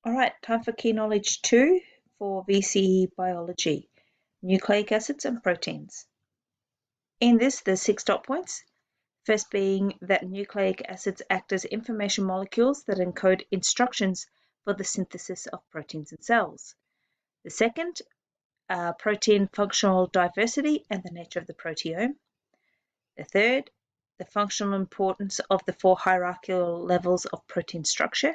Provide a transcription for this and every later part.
All right, time for Key Knowledge 2 for VCE Biology, nucleic acids and proteins. In this, there's 6 dot points. First being that nucleic acids act as information molecules that encode instructions for the synthesis of proteins in cells. The second, protein functional diversity and the nature of the proteome. The third, the functional importance of the 4 hierarchical levels of protein structure.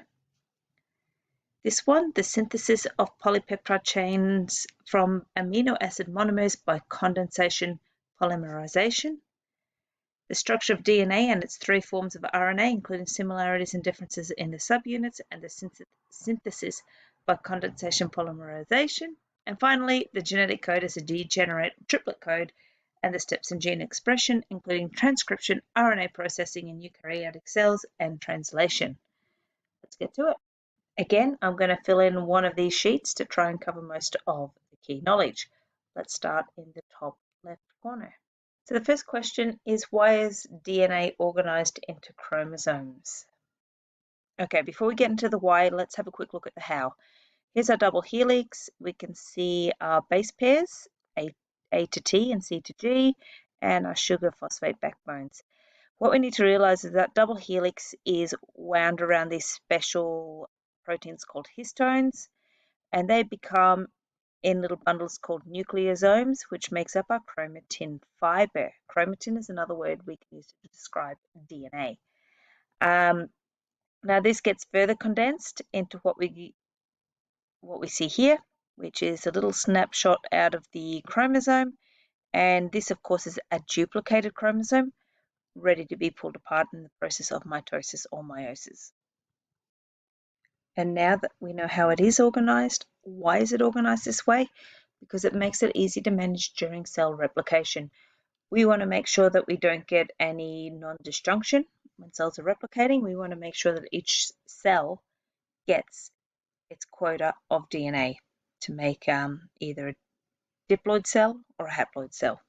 This one, the synthesis of polypeptide chains from amino acid monomers by condensation polymerization. The structure of DNA and its 3 forms of RNA, including similarities and differences in the subunits, and the synthesis by condensation polymerization. And finally, the genetic code is a degenerate triplet code and the steps in gene expression, including transcription, RNA processing in eukaryotic cells, and translation. Let's get to it. Again, I'm going to fill in one of these sheets to try and cover most of the key knowledge. Let's start in the top left corner. So the first question is, why is DNA organized into chromosomes? Okay, before we get into the why, let's have a quick look at the how. Here's our double helix. We can see our base pairs, A to T and C to G, and our sugar phosphate backbones. What we need to realize is that double helix is wound around these special proteins called histones, and they become in little bundles called nucleosomes, which makes up our chromatin fiber. Chromatin is another word we can use to describe DNA. Now this gets further condensed into what we see here, which is a little snapshot out of the chromosome, and this of course is a duplicated chromosome ready to be pulled apart in the process of mitosis or meiosis. And now that we know how it is organized, why is it organized this way? Because it makes it easy to manage during cell replication. We want to make sure that we don't get any non-disjunction when cells are replicating. We want to make sure that each cell gets its quota of DNA to make either a diploid cell or a haploid cell.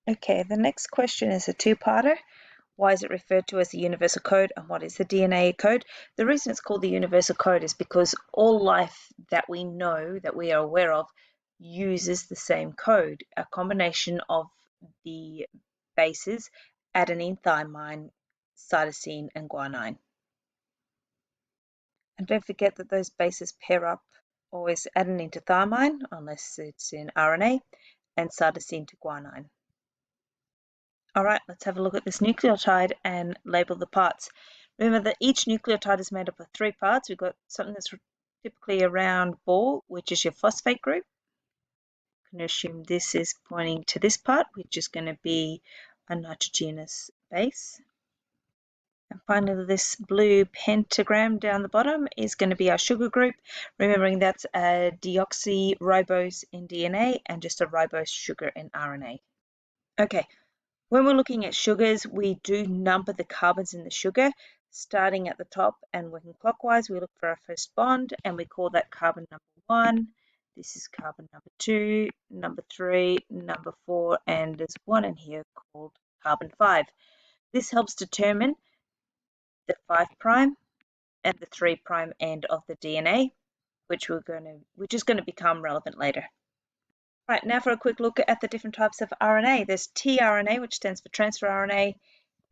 Okay, the next question is a two-parter. Why is it referred to as the universal code, and what is the DNA code? The reason it's called the universal code is because all life that we know, that we are aware of, uses the same code, a combination of the bases adenine, thymine, cytosine, and guanine. And don't forget that those bases pair up always adenine to thymine, unless it's in RNA, and cytosine to guanine. All right, let's have a look at this nucleotide and label the parts. Remember that each nucleotide is made up of 3 parts. We've got something that's typically a round ball, which is your phosphate group. I'm going to assume this is pointing to this part, which is going to be a nitrogenous base. And finally, this blue pentagram down the bottom is going to be our sugar group, remembering that's a deoxyribose in DNA and just a ribose sugar in RNA. Okay. When we're looking at sugars, we do number the carbons in the sugar, starting at the top and working clockwise. We look for our first bond, and we call that carbon number 1. This is carbon number 2, number 3, number 4, and there's one in here called carbon 5. This helps determine the 5' and the 3' end of the DNA, which is going to become relevant later. Right, now for a quick look at the different types of RNA. There's tRNA, which stands for transfer RNA,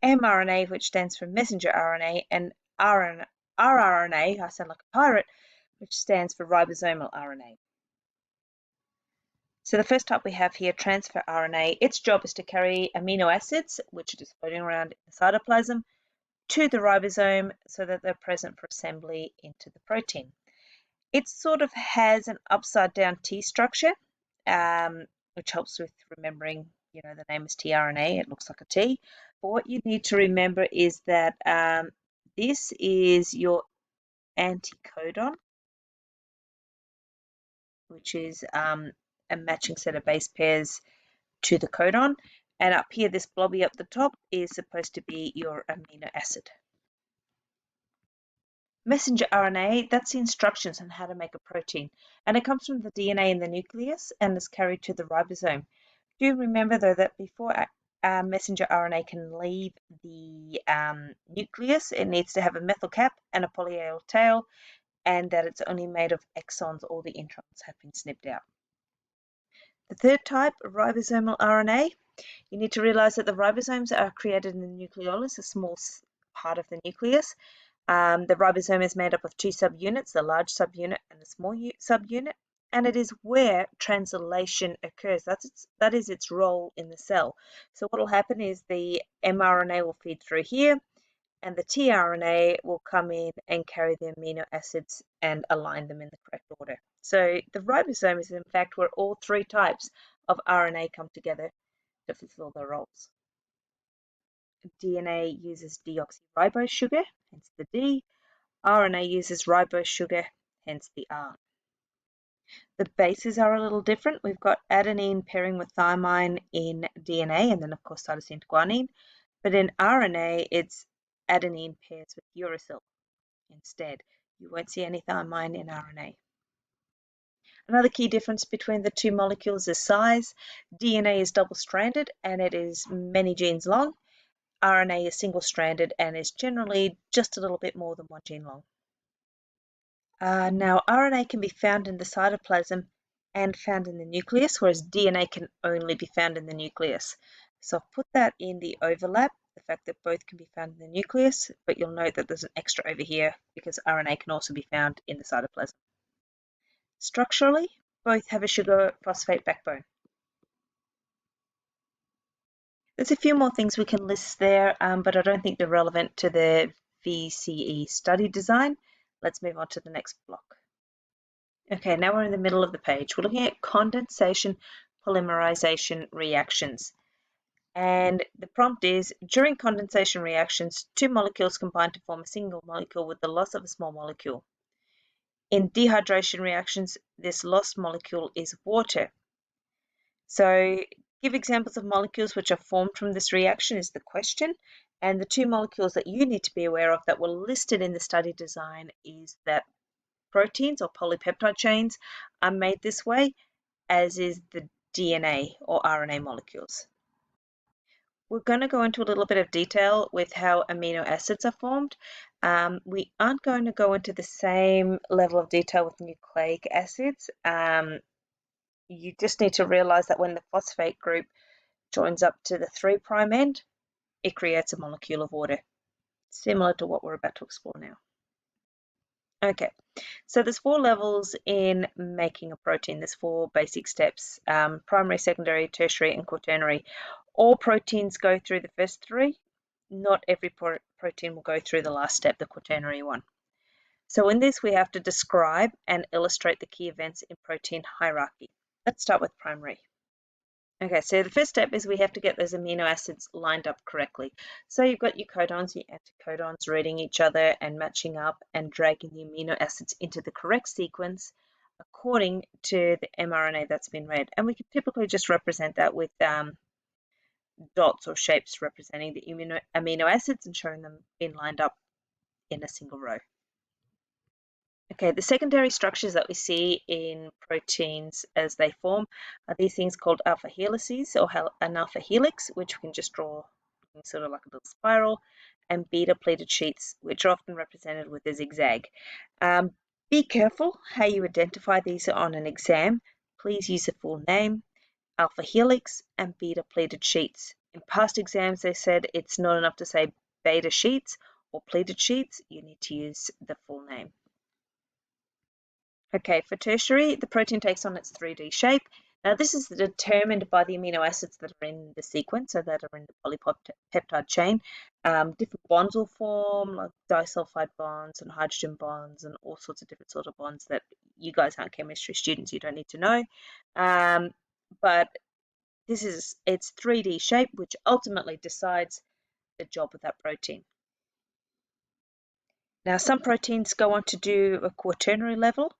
mRNA, which stands for messenger RNA, and rRNA, I sound like a pirate, which stands for ribosomal RNA. So the first type we have here, transfer RNA, its job is to carry amino acids, which are just floating around in the cytoplasm, to the ribosome so that they're present for assembly into the protein. It sort of has an upside down T structure, which helps with remembering, the name is tRNA, it looks like a T. But what you need to remember is that this is your anticodon, which is a matching set of base pairs to the codon. And up here, this blobby up the top is supposed to be your amino acid. Messenger RNA, that's the instructions on how to make a protein, and it comes from the DNA in the nucleus and is carried to the ribosome. Do remember, though, that before messenger RNA can leave the nucleus, it needs to have a methyl cap and a polyaryl tail, and that it's only made of exons. All the introns have been snipped out. The third type, ribosomal RNA, you need to realize that the ribosomes are created in the nucleolus, a small part of the nucleus. The ribosome is made up of two subunits, the large subunit and the small subunit, and it is where translation occurs. That is its role in the cell. So what will happen is the mRNA will feed through here, and the tRNA will come in and carry the amino acids and align them in the correct order. So the ribosome is in fact where all three types of RNA come together to fulfill their roles. DNA uses deoxyribose sugar, hence the D. RNA uses ribose sugar, hence the R. The bases are a little different. We've got adenine pairing with thymine in DNA, and then of course cytosine to guanine. But in RNA, it's adenine pairs with uracil instead. You won't see any thymine in RNA. Another key difference between the two molecules is size. DNA is double-stranded and it is many genes long. RNA is single-stranded and is generally just a little bit more than one gene long. Now, RNA can be found in the cytoplasm and found in the nucleus, whereas DNA can only be found in the nucleus. So I've put that in the overlap, the fact that both can be found in the nucleus, but you'll note that there's an extra over here because RNA can also be found in the cytoplasm. Structurally, both have a sugar phosphate backbone. There's a few more things we can list there, but I don't think they're relevant to the VCE study design. Let's move on to the next block. Okay, now we're in the middle of the page. We're looking at condensation polymerization reactions. And the prompt is, during condensation reactions, two molecules combine to form a single molecule with the loss of a small molecule. In dehydration reactions, this lost molecule is water. So give examples of molecules which are formed from this reaction is the question. And the two molecules that you need to be aware of that were listed in the study design is that proteins or polypeptide chains are made this way, as is the DNA or RNA molecules. We're going to go into a little bit of detail with how amino acids are formed. We aren't going to go into the same level of detail with nucleic acids. You just need to realize that when the phosphate group joins up to the 3' end, it creates a molecule of water, similar to what we're about to explore now. Okay, so there's 4 levels in making a protein. There's 4 basic steps, primary, secondary, tertiary, and quaternary. All proteins go through the first 3. Not every protein will go through the last step, the quaternary one. So in this, we have to describe and illustrate the key events in protein hierarchy. Let's start with primary. Okay, so the first step is we have to get those amino acids lined up correctly. So you've got your codons, your anticodons reading each other and matching up and dragging the amino acids into the correct sequence according to the mRNA that's been read. And we can typically just represent that with dots or shapes representing the amino acids and showing them being lined up in a single row. Okay, the secondary structures that we see in proteins as they form are these things called alpha helices or an alpha helix, which we can just draw sort of like a little spiral, and beta pleated sheets, which are often represented with a zigzag. Be careful how you identify these on an exam. Please use the full name, alpha helix and beta pleated sheets. In past exams, they said it's not enough to say beta sheets or pleated sheets. You need to use the full name. Okay, for tertiary, the protein takes on its 3D shape. Now, this is determined by the amino acids that are in the sequence, so that are in the polypeptide chain. Different bonds will form, like disulfide bonds and hydrogen bonds and all sorts of different sort of bonds that you guys aren't chemistry students, you don't need to know. But this is its 3D shape, which ultimately decides the job of that protein. Now, some proteins go on to do a quaternary level,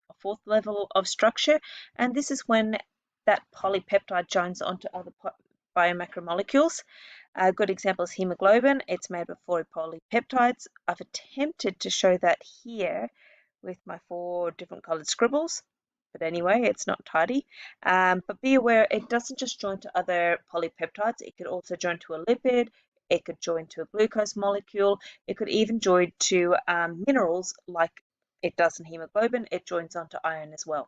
a 4th level of structure, and this is when that polypeptide joins onto other biomacromolecules. A good example is hemoglobin. It's made of 4 polypeptides. I've attempted to show that here with my 4 different colored scribbles, but anyway, it's not tidy. But be aware, it doesn't just join to other polypeptides. It could also join to a lipid. It could join to a glucose molecule. It could even join to minerals like it does in hemoglobin. It joins onto iron as well.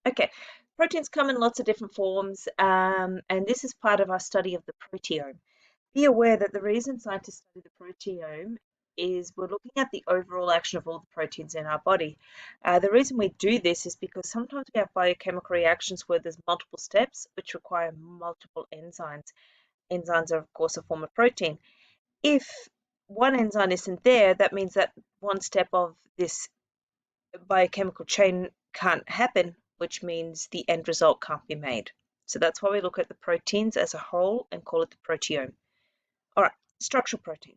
Okay, proteins come in lots of different forms, and this is part of our study of the proteome. Be aware that the reason scientists study the proteome is we're looking at the overall action of all the proteins in our body. The reason we do this is because sometimes we have biochemical reactions where there's multiple steps which require multiple enzymes. Enzymes are, of course, a form of protein. If one enzyme isn't there, that means that one step of this biochemical chain can't happen, which means the end result can't be made. So that's why we look at the proteins as a whole and call it the proteome. All right, structural protein.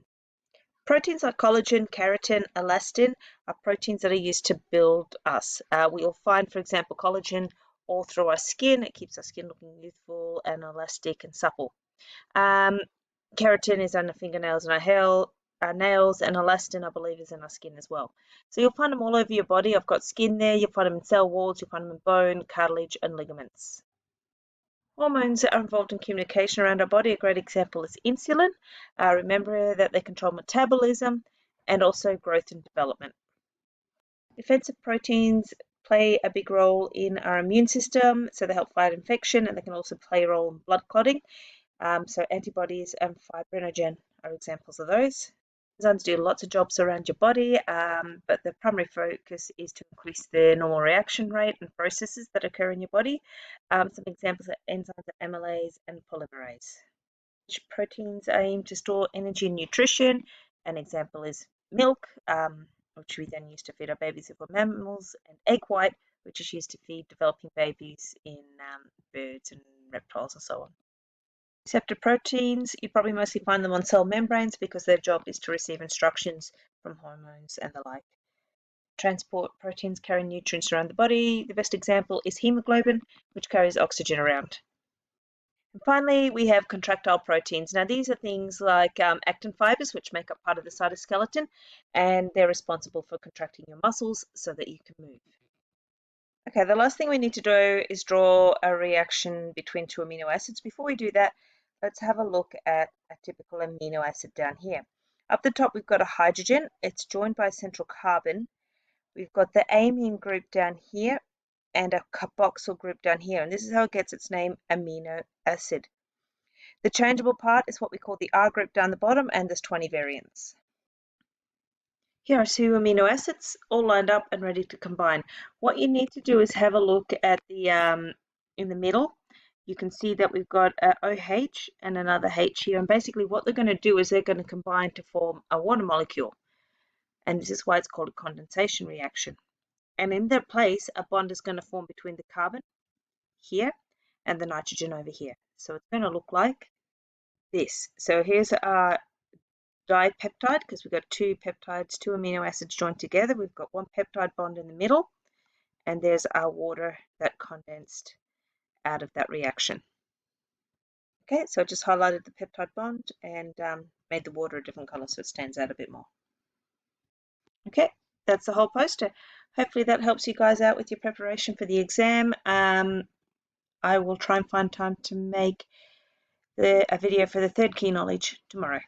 Proteins like collagen, keratin, elastin are proteins that are used to build us. We'll find, for example, collagen all through our skin. It keeps our skin looking youthful and elastic and supple. Keratin is on the fingernails and our nails, and elastin, I believe, is in our skin as well. So you'll find them all over your body. I've got skin there. You'll find them in cell walls. You'll find them in bone, cartilage, and ligaments. Hormones are involved in communication around our body. A great example is insulin. Remember that they control metabolism and also growth and development. Defensive proteins play a big role in our immune system, so they help fight infection, and they can also play a role in blood clotting. So antibodies and fibrinogen are examples of those. Enzymes do lots of jobs around your body, but the primary focus is to increase the normal reaction rate and processes that occur in your body. Some examples are enzymes are amylase and polymerase. Proteins aim to store energy and nutrition. An example is milk, which we then use to feed our babies if we're mammals, and egg white, which is used to feed developing babies in birds and reptiles and so on. Receptor proteins, you probably mostly find them on cell membranes because their job is to receive instructions from hormones and the like. Transport proteins carry nutrients around the body. The best example is hemoglobin, which carries oxygen around. And finally, we have contractile proteins. Now, these are things like actin fibers, which make up part of the cytoskeleton, and they're responsible for contracting your muscles so that you can move. Okay, the last thing we need to do is draw a reaction between two amino acids. Before we do that, let's have a look at a typical amino acid down here. Up the top, we've got a hydrogen. It's joined by a central carbon. We've got the amine group down here and a carboxyl group down here. And this is how it gets its name, amino acid. The changeable part is what we call the R group down the bottom, and there's 20 variants. Here are two amino acids all lined up and ready to combine. What you need to do is have a look at the in the middle. You can see that we've got a OH and another H here, and basically what they're going to do is they're going to combine to form a water molecule, and this is why it's called a condensation reaction. And in their place, a bond is going to form between the carbon here and the nitrogen over here. So it's going to look like this. So here's our dipeptide, because we've got two peptides, two amino acids joined together. We've got one peptide bond in the middle, and there's our water that condensed out of that reaction. Okay, so I just highlighted the peptide bond and made the water a different color so it stands out a bit more. Okay, that's the whole poster. Hopefully that helps you guys out with your preparation for the exam. I will try and find time to make a video for the third key knowledge tomorrow.